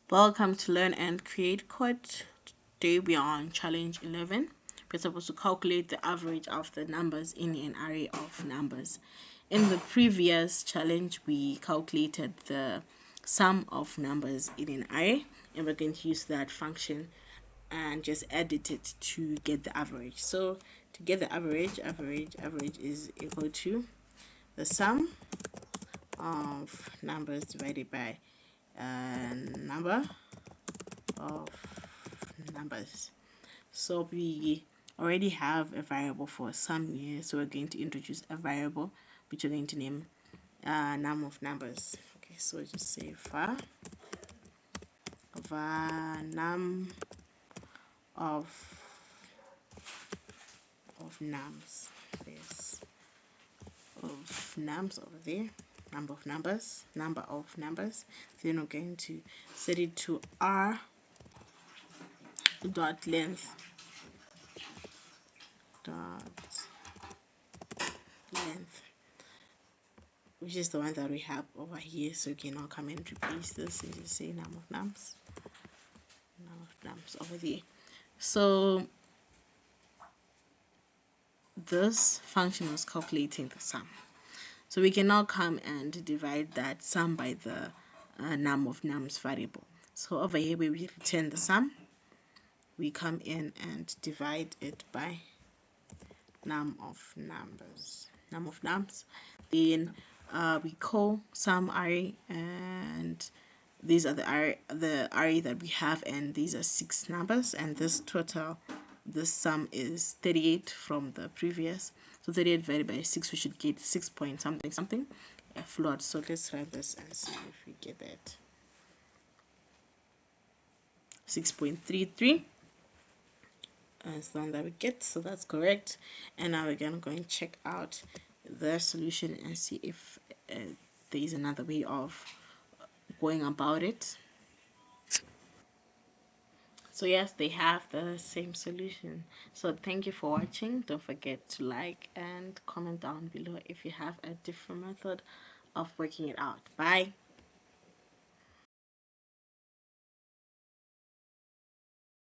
Welcome to Learn and Create Code. Today we are on challenge 11. We're supposed to calculate the average of the numbers in an array of numbers. In the previous challenge, we calculated the sum of numbers in an array, and we're going to use that function and just edit it to get the average. So to get the average is equal to the sum of numbers divided by number of numbers. So we already have a variable for sum here, so we're going to introduce a variable which we're going to name num of numbers. Okay, so just say var num of nums. There's of nums over there, number of numbers. Then we're going to set it to r dot length which is the one that we have over here. So you can now come and replace this and just say num of nums over there. So this function was calculating the sum. So we can now come and divide that sum by the num of nums variable. So over here where we return the sum, we come in and divide it by num of nums. Then we call sum array, and these are the array that we have, and these are 6 numbers, and this sum is 38 from the previous. So 38 divided by 6, we should get 6 point something a float. So let's run this and see if we get that. 6.33 is the one that we get, so that's correct. And now we're gonna go and check out the solution and see if there is another way of going about it. So yes, they have the same solution. So thank you for watching. Don't forget to like and comment down below if you have a different method of working it out. Bye.